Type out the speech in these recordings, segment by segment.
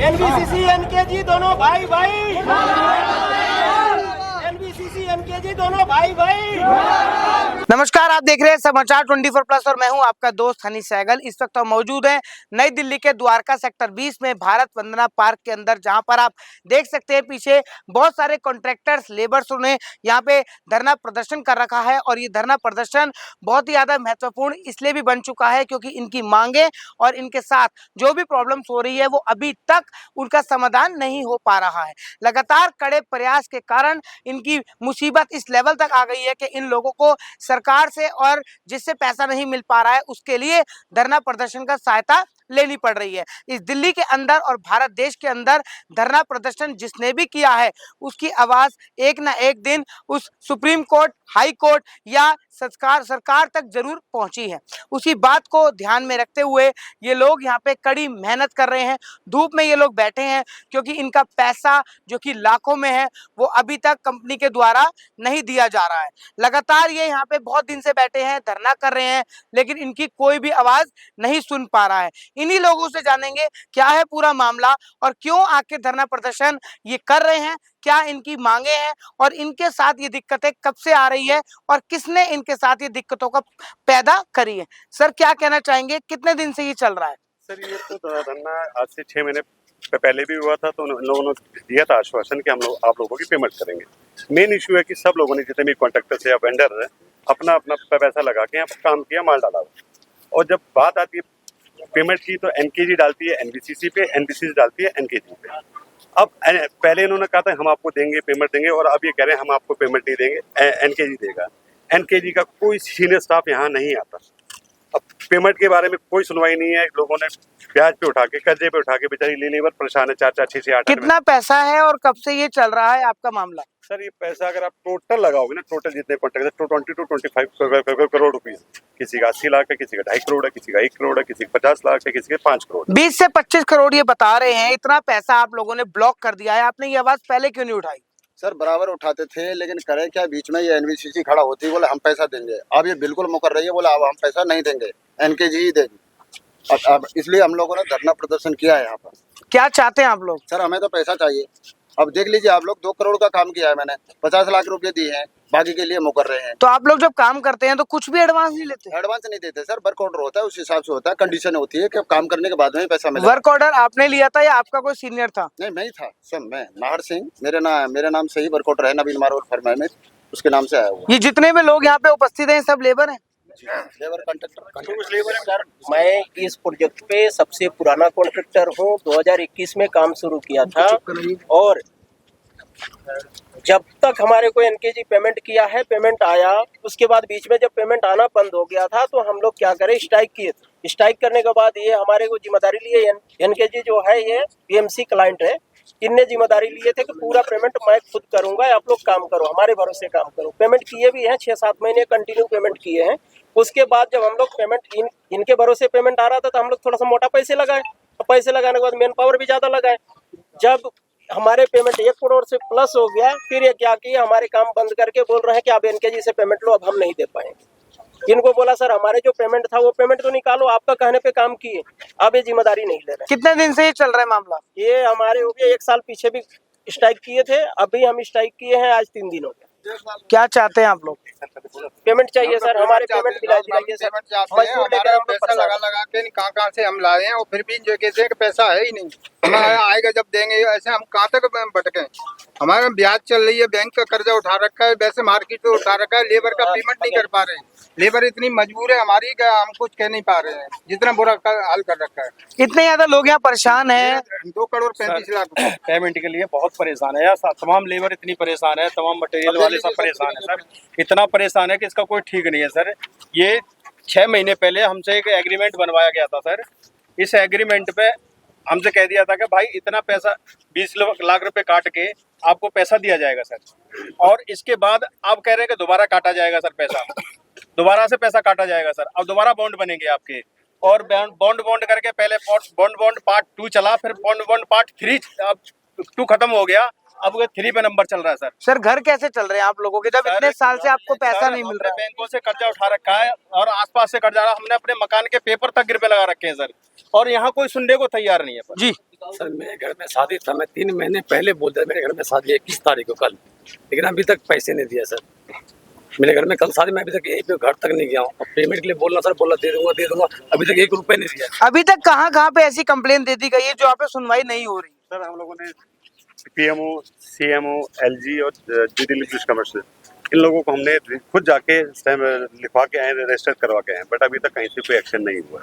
NBCC NKG दोनों भाई भाई, एनबीसीसी एनकेजी दोनों भाई भाई। नमस्कार, आप देख रहे हैं समाचार 24+ और मैं हूं आपका दोस्त हनी सहगल। इस वक्त हम मौजूद हैं नई दिल्ली के द्वारका सेक्टर 20 में भारत वंदना पार्क के अंदर, जहां पर आप देख सकते हैं पीछे बहुत सारे कॉन्ट्रैक्टर्स, लेबर्स ने यहाँ पे धरना प्रदर्शन कर रखा है। और ये धरना प्रदर्शन बहुत ही ज्यादा महत्वपूर्ण इसलिए भी बन चुका है क्योंकि इनकी मांगे और इनके साथ जो भी प्रॉब्लम्स हो रही है वो अभी तक उनका समाधान नहीं हो पा रहा है। लगातार कड़े प्रयास के कारण इनकी मुसीबत इस लेवल तक आ गई है कि इन लोगों को सरकार से और जिससे पैसा नहीं मिल पा रहा है उसके लिए धरना प्रदर्शन का सहायता लेनी पड़ रही है। इस दिल्ली के अंदर और भारत देश के अंदर धरना प्रदर्शन जिसने भी किया है उसकी आवाज एक ना एक दिन उस सुप्रीम कोर्ट, हाई कोर्ट या सरकार तक जरूर पहुंची है। उसी बात को ध्यान में रखते हुए ये लोग यहाँ पे कड़ी मेहनत कर रहे हैं, धूप में ये लोग बैठे हैं क्योंकि इनका पैसा जो कि लाखों में है वो अभी तक कंपनी के द्वारा नहीं दिया जा रहा है। लगातार ये यहाँ पे बहुत दिन से बैठे हैं, धरना कर रहे हैं, लेकिन इनकी कोई भी आवाज नहीं सुन पा रहा है। इन्हीं लोगों से जानेंगे क्या है पूरा मामला और क्यों आके धरना प्रदर्शन ये कर रहे हैं, क्या इनकी मांगे हैं और इनके साथ ये दिक्कतें कब से आ रही है और किसने इनके साथ ये दिक्कतों का पैदा करी है। सर, क्या कहना चाहेंगे, कितने दिन से ये चल रहा है? सर, ये तो धरना आज से 6 महीने पहले भी हुआ था, तो उन लोगों ने दिया था आश्वासन कि हम लोग आप लोगों की पेमेंट करेंगे। मेन इशू है कि सब लोगों ने, जितने भी कॉन्ट्रैक्टर या वेंडर है, अपना अपना पैसा लगा के यहाँ काम किया, माल डाला। और जब बात आती है पेमेंट की तो एनकेजी डालती है एनबीसीसी पे, एनबीसीसी डालती है एनकेजी पे। अब पहले इन्होंने कहा था हम आपको देंगे, पेमेंट देंगे, और अब ये कह रहे हैं हम आपको पेमेंट नहीं देंगे, एनकेजी देगा। एनकेजी का कोई सीनियर स्टाफ यहाँ नहीं आता। अब पेमेंट के बारे में कोई सुनवाई नहीं है। लोगों ने ब्याज पे उठा के, कर्जे पे उठा के बेचारी लेबर परेशान है। 4-4, 6-6, 8 कितना पैसा है और कब से ये चल रहा है आपका मामला? सर, ये पैसा अगर आप टोटल लगाओगे ना, टोटल जितने कॉन्ट्रैक्ट 20 to 25 करोड़ रुपीज। किसी का 80 लाख है, किसी का 2.5 करोड़ है, किसी का 1 करोड़ है, किसी का 50 लाख है, किसी के 5 करोड़। 20 से 25 करोड़ ये बता रहे हैं। इतना पैसा आप लोगों ने ब्लॉक कर दिया है, आपने ये आवाज पहले क्यों नहीं उठाई? सर, बराबर उठाते थे, लेकिन करे क्या, बीच में ये एनबीसीसी खड़ा होती है, बोले हम पैसा देंगे। अब ये बिल्कुल मुकर रही है, बोले अब हम पैसा नहीं देंगे, एनकेजी ही देंगे। अब इसलिए हम लोगों ने धरना प्रदर्शन किया है यहाँ पर। क्या चाहते हैं आप लोग? सर, हमें तो पैसा चाहिए। अब देख लीजिए आप लोग, 2 करोड़ का काम किया है मैंने, 50 लाख रुपए दिए हैं, बाकी के लिए मुकर रहे हैं। तो आप लोग जब काम करते हैं तो कुछ भी एडवांस नहीं लेते? एडवांस नहीं देते सर, वर्क ऑर्डर होता है, उस हिसाब से होता है, कंडीशन होती है कि काम करने के बाद में पैसा मिले। वर्क ऑर्डर आपने लिया था या आपका कोई सीनियर था? नहीं, मैं ही था सर, मैं नाहर सिंह, मेरे नाम से ही वर्क ऑर्डर है, नवीन मारोल फर्म में, उसके नाम से आया हुआ। ये जितने भी लोग यहाँ पे उपस्थित हैं सब लेबर हैं? लेबर कॉन्ट्रैक्टर लेबर है सर। मैं इस प्रोजेक्ट पे सबसे पुराना कॉन्ट्रैक्टर हूँ। 2021 में काम शुरू किया था और जब तक हमारे को एनकेजी पेमेंट किया है, पेमेंट आया, उसके बाद बीच में जब पेमेंट आना बंद हो गया था तो हम लोग क्या करें, स्ट्राइक किए थे। स्ट्राइक करने के बाद ये हमारे को जिम्मेदारी लिए, एनकेजी जो है ये पीएमसी क्लाइंट है, इनने जिम्मेदारी लिए थे कि पूरा पेमेंट मैं खुद करूंगा, आप लोग काम करो, हमारे भरोसे काम करो। पेमेंट किए भी हैं, 6-7 महीने कंटिन्यू पेमेंट किए हैं। उसके बाद जब हम लोग पेमेंट इनके भरोसे पेमेंट आ रहा था तो हम लोग थोड़ा सा मोटा पैसे लगाए, और पैसे लगाने के बाद मैन पावर भी ज्यादा लगाए। जब हमारे पेमेंट 1 करोड़ से प्लस हो गया, फिर ये क्या किया, हमारे काम बंद करके बोल रहे हैं कि आप एनकेजी से पेमेंट लो, अब हम नहीं दे पाएंगे। इनको बोला सर हमारे जो पेमेंट था वो पेमेंट तो निकालो, आपका कहने पे काम किए, अब ये जिम्मेदारी नहीं ले रहे। कितने दिन से ये चल रहा है मामला? ये हमारे हो गया 1 साल, पीछे भी स्ट्राइक किए थे, अभी हम स्ट्राइक किए हैं, आज 3 दिन हो गया। क्या चाहते हैं आप लोग? पेमेंट चाहिए सर, हमारे पेमेंट दिला दीजिए सर। मजदूर लेकर हम लोग पैसा परेशान लगा हैं। लगा के कहाँ से हम लाए हैं और फिर भी जो कैसे कि पैसा है ही नहीं। हमारा आएगा जब देंगे, ऐसे हम कहाँ तक भटके। हमारे ब्याज चल रही है, बैंक का कर्जा उठा रखा है, वैसे मार्केट पे उठा रखा है, लेबर का पेमेंट नहीं कर पा रहे हैं। लेबर इतनी मजबूर है हमारी कि हम कुछ कह नहीं पा रहे हैं, जितना बुरा हाल कर रखा है। इतने ज्यादा लोग यहाँ परेशान हैं। 2,35,00,000 रुपए पेमेंट के लिए बहुत परेशान है यार, तमाम लेबर इतनी परेशान है, तमाम मटेरियल वाले सब परेशान है सर, इतना परेशान है कि इसका कोई ठीक नहीं है सर। ये 6 महीने पहले हमसे एक एग्रीमेंट बनवाया गया था सर। इस एग्रीमेंट पे हमसे कह दिया था कि भाई इतना पैसा 20 लाख रुपए काट के आपको पैसा दिया जाएगा सर, और इसके बाद आप कह रहे हैं कि दोबारा काटा जाएगा सर पैसा, दोबारा से पैसा काटा जाएगा सर। अब दोबारा बॉन्ड बनेंगे आपके, और बॉन्ड करके पहले बॉन्ड पार्ट 2 चला, फिर बॉन्ड पार्ट 3, अब 2 खत्म हो गया, अब 3 पे नंबर चल रहा है सर। सर घर कैसे चल रहे हैं आप लोगों के जब इतने साल से आपको पैसा सर, नहीं मिल हमने रहा है? बैंकों से कर्जा उठा रखा है और आसपास से कर्जा रहा, हमने अपने मकान के पेपर तक गिरवे लगा रखे हैं सर, और यहाँ कोई सुनने को तैयार नहीं है पर। जी सर मेरे घर में शादी था, मैं 3 महीने पहले बोल दिया मेरे घर में शादी है 21 तारीख को कल, लेकिन अभी तक पैसे नहीं दिया सर। मेरे घर में कल शादी, मैं अभी तक यहीं पे घर तक नहीं गया हूँ। अब पेमेंट के लिए बोलना सर, बोला दे दूंगा, अभी तक 1 रुपए नहीं दिया। अभी तक कहाँ पे ऐसी कंप्लेन दे दी गई है जो यहाँ पे सुनवाई नहीं हो रही? सर हम लोगों ने पीएमओ, सीएमओ, एलजी और दिल्ली पुलिस कमिश्नर, इन लोगों को हमने खुद जाके लिखवा के आए, रजिस्टर करवा के आए, बट अभी तक कहीं से कोई एक्शन नहीं हुआ।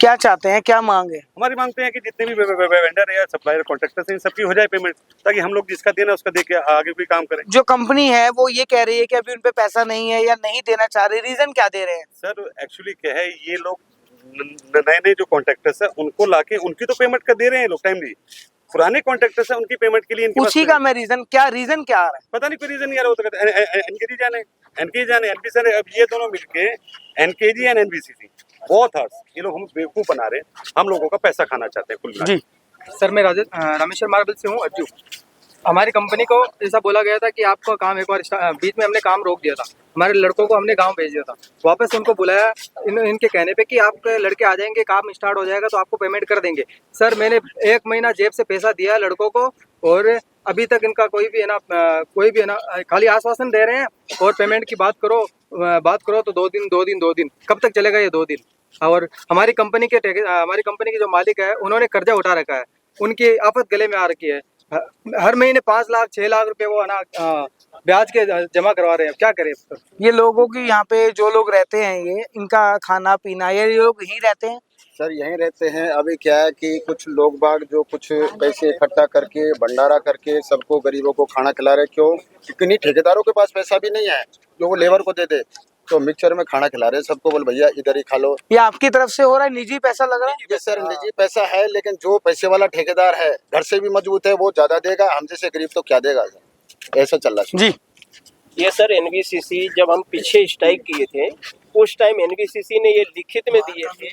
क्या चाहते हैं, क्या मांग है? हमारी मांगते हैं कि जितने भी वेंडर है, सप्लायर, कॉन्ट्रैक्टर्स हैं, इन सबकी हो जाए पेमेंट, ताकि हम लोग जिसका देना उसका दे के आगे भी काम करें। जो कंपनी है वो ये कह रही है कि अभी उन पे पैसा नहीं है या नहीं देना चाह रही, रीजन क्या दे रहे हैं? सर एक्चुअली क्या है, ये लोग नए जो कॉन्ट्रैक्टर्स है उनको लाके उनकी तो पेमेंट कर दे रहे हैं लोग टाइमली, पुराने कॉन्ट्रैक्टर्स है उनकी पेमेंट के लिए इनके उसी पास का मैं रीजन क्या आ रहा है? पता नहीं कोई रीजन नहीं आ रहा होता। एनकेजी जाने अब ये दोनों मिलके एनकेजी एंड एनबीसीसी बहुत हार्स, ये लोग हम बेवकूफ बना रहे हैं, हम लोगों का पैसा खाना चाहते हैं कुल मिला के। जी सर मैं रामेश्वर मार्बल से हूँ अज्जू। हमारी कंपनी को ऐसा बोला गया था कि आपका काम एक बार बीच में हमने काम रोक दिया था, हमारे लड़कों को हमने गांव भेज दिया था, वापस उनको बुलाया इनके कहने पे कि आपके लड़के आ जाएंगे, काम स्टार्ट हो जाएगा तो आपको पेमेंट कर देंगे। सर मैंने 1 महीना जेब से पैसा दिया है लड़कों को, और अभी तक इनका कोई भी है ना खाली आश्वासन दे रहे हैं, और पेमेंट की बात करो तो 2 दिन कब तक चलेगा ये 2 दिन? और हमारी कंपनी के जो मालिक है उन्होंने कर्जा उठा रखा है, उनकी आफत गले में आ रखी है। हर महीने 5 लाख 6 लाख रुपए वो ब्याज के जमा करवा रहे हैं, क्या करें? ये लोगों की यहाँ पे जो लोग रहते हैं, ये इनका खाना पीना, ये लोग यहीं रहते हैं? सर यहीं रहते हैं। अभी क्या है कि कुछ लोग बाग जो कुछ पैसे इकट्ठा करके भंडारा करके सबको गरीबों को खाना खिला रहे, क्यों? क्योंकि ठेकेदारों के पास पैसा भी नहीं है जो वो लेबर को दे दे, तो मिक्सचर में खाना खिला रहे सबको, बोल भैया इधर ही खा लो। ये आपकी तरफ से हो रहा है, निजी पैसा लग रहा है? ये सर निजी पैसा है, लेकिन जो पैसे वाला ठेकेदार है घर से भी मजबूत है, वो ज्यादा देगा, हम जैसे गरीब तो क्या देगा? ऐसा चल रहा है जी। ये सर एनबीसीसी जब हम पीछे स्ट्राइक किए थे उस टाइम एनबीसीसी ने ये लिखित में दिए थे।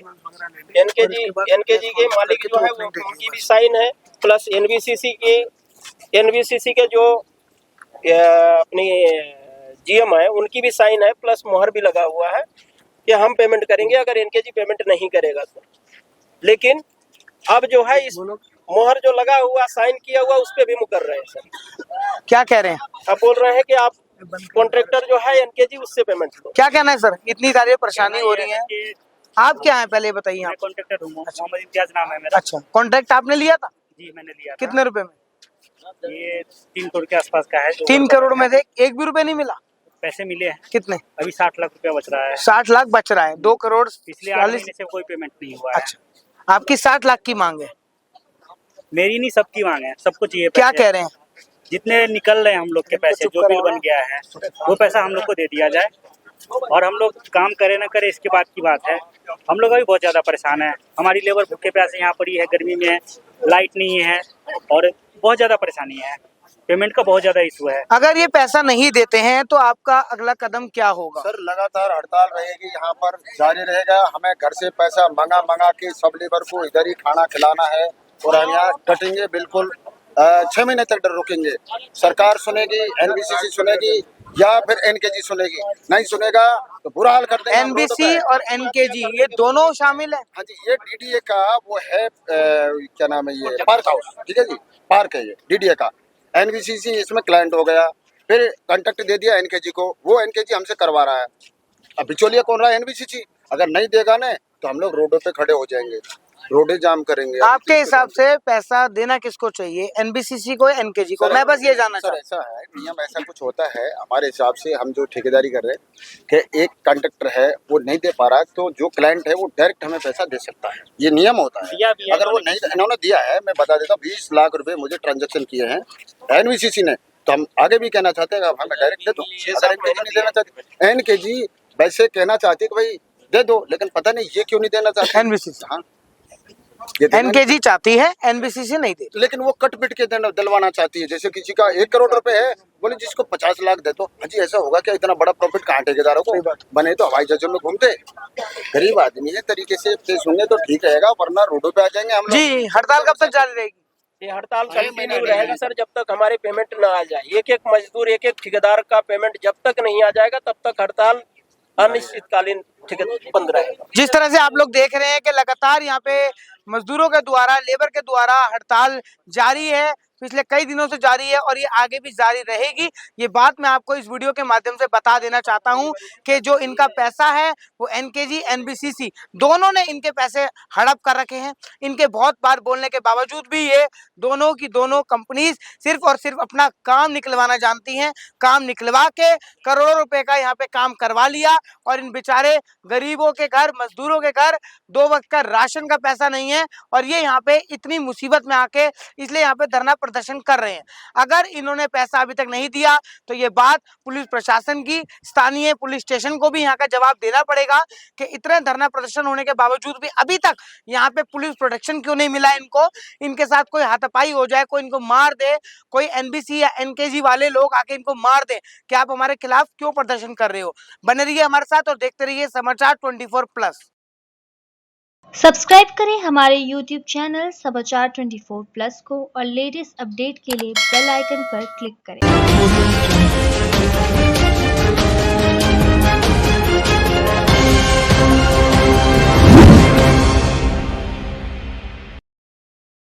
एनकेजी के मालिक जो है वो उनकी भी साइन है, प्लस एनबीसीसी के जो अपने जीएम है उनकी भी साइन है, प्लस मोहर भी लगा हुआ है कि हम पेमेंट करेंगे अगर एनकेजी पेमेंट नहीं करेगा तो। लेकिन अब जो है इस मोहर जो लगा हुआ साइन किया हुआ उस पे भी मुकर रहे हैं सर। क्या कह रहे हैं? अब बोल रहे हैं कि आप कॉन्ट्रैक्टर जो है एनकेजी उससे पेमेंट लो। क्या कहना है सर? इतनी सारी परेशानी हो रही है, आप क्या है पहले बताइए? आप कॉन्ट्रैक्टर हूँ, मोहम्मद इम्तियाज नाम है मेरा। अच्छा, कॉन्ट्रैक्ट आपने लिया था? जी मैंने लिया था। कितने रुपए में? ये 3 करोड़ के आसपास का है। 3 करोड़ में से 1 भी रुपए नहीं मिला? पैसे मिले हैं, कितने? अभी 60 लाख रुपया बच रहा है। 60 लाख बच रहा है, 2 करोड़ पिछले 8 महीने से कोई पेमेंट नहीं हुआ है। अच्छा, आपकी 60 लाख की मांग है? मेरी नहीं, सबकी मांग है, सबको चाहिए क्या पैसे। कह रहे हैं? जितने निकल रहे हैं हम लोग के पैसे, जो बिल बन गया है वो पैसा हम लोग को दे दिया जाए, और हम लोग काम करे ना करे इसके बाद की बात है। हम लोग अभी बहुत ज़्यादा परेशान है, हमारी लेबर भूखे प्यासे यहाँ पड़ी है, गर्मी में है, लाइट नहीं है, और बहुत ज़्यादा परेशानी है, पेमेंट का बहुत ज़्यादा इशू है। अगर ये पैसा नहीं देते हैं तो आपका अगला कदम क्या होगा? सर लगातार हड़ताल रहेगी, यहाँ पर जारी रहेगा। हमें घर से पैसा मंगा के सब लेबर को इधर ही खाना खिलाना है, और हम यहाँ डटेंगे बिल्कुल। 6 महीने तक रुकेंगे। सरकार सुनेगी, एनबीसीसी सुनेगी, या फिर एनकेजी सुनेगी। नहीं सुनेगा तो बुरा हाल कर देंगे। एनबीसी और एनकेजी ये दोनों शामिल है? हाँ जी, ये डीडीए का वो है, क्या नाम है, ये पार्क हाउस, ठीक है जी, पार्क है ये डीडीए का। एनबीसीसी इसमें क्लाइंट हो गया, फिर कॉन्ट्रैक्ट दे दिया एनकेजी को, वो एनकेजी हमसे करवा रहा है। अब बिचौलिया कौन रहा है? एनबीसीसी। अगर नहीं देगा ना तो हम लोग रोडों पे खड़े हो जाएंगे, रोडे जाम करेंगे। आपके हिसाब से पैसा देना किसको चाहिए, एनबीसीसी को, एनकेजी को? मैं बस ये जानना सर, चाहता ऐसा है नियम, ऐसा कुछ होता है हमारे हिसाब से। हम जो ठेकेदारी कर रहे हैं कि एक कॉन्ट्रैक्टर है वो नहीं दे पा रहा तो जो क्लाइंट है वो डायरेक्ट हमें पैसा दे सकता है, ये नियम होता है। अगर वो नहीं, इन्होंने दिया है, मैं बता देता हूँ, 20 लाख रुपए मुझे ट्रांजेक्शन किए हैं एनबीसीसी ने, तो हम आगे भी कहना चाहते हैं कि हमें डायरेक्ट दे दो। अगर एनकेजी नहीं देना चाहती, एनकेजी वैसे कहना चाहती है कि भाई दे दो, लेकिन पता नहीं ये क्यों नहीं देना चाहती एनबीसीसी। हाँ, ये देना एनकेजी चाहती है, एनबीसीसी नहीं दे। लेकिन वो कट पिट के दिलवाना चाहती है। जैसे किसी का 1 करोड़ रुपए है, बोले जिसको 50 लाख दे दो। हाजी ऐसा होगा क्या? इतना बड़ा प्रॉफिट कहाँ ठेकेदारों को? बने तो हवाई जहाजों में घूमते। गरीब आदमी है, तरीके से पेश होंगे तो ठीक रहेगा, वरना रोडों पे आ जाएंगे हम लोग। जी, हड़ताल कब तक जारी रहेगी? ये हड़ताल कंटिन्यू रहेगा सर, जब तक हमारे पेमेंट न आ जाए। एक एक मजदूर, एक एक ठेकेदार का पेमेंट जब तक नहीं आ जाएगा तब तक हड़ताल अनिश्चितकालीन बंद रहेगा। जिस तरह से आप लोग देख रहे हैं कि लगातार यहाँ पे मजदूरों के द्वारा, लेबर के द्वारा हड़ताल जारी है, पिछले कई दिनों से जारी है और ये आगे भी जारी रहेगी। ये बात मैं आपको इस वीडियो के माध्यम से बता देना चाहता हूँ कि जो इनका पैसा है वो एनकेजी, एनबीसीसी दोनों ने इनके पैसे हड़प कर रखे हैं। इनके बहुत बार बोलने के बावजूद भी ये दोनों की दोनों कंपनीज सिर्फ और सिर्फ अपना काम निकलवाना जानती हैं। काम निकलवा के करोड़ों रुपए का यहाँ पे काम करवा लिया और इन बेचारे गरीबों के घर, मजदूरों के घर 2 वक्त का राशन का पैसा नहीं है और ये यहाँ पे इतनी मुसीबत में आके इसलिए यहाँ पे धरना प्रदर्शन कर रहे हैं। अगर इन्होंने पैसा अभी तक नहीं दिया तो ये बात पुलिस प्रशासन की, स्थानीय पुलिस स्टेशन को भी यहाँ का जवाब देना पड़ेगा कि इतने धरना प्रदर्शन होने के बावजूद भी अभी तक यहाँ पे पुलिस प्रोटेक्शन क्यों नहीं मिला इनको। इनके साथ कोई हाथापाई हो जाए, कोई इनको मार दे, कोई एनबीसी या एनकेजी वाले लोग आके इनको मार दे कि आप हमारे खिलाफ क्यों प्रदर्शन कर रहे हो। बने रहिए हमारे साथ और देखते रहिए समाचार 24+। सब्सक्राइब करें हमारे YouTube चैनल समाचार 24+ को और लेटेस्ट अपडेट के लिए बेल आइकन पर क्लिक करें।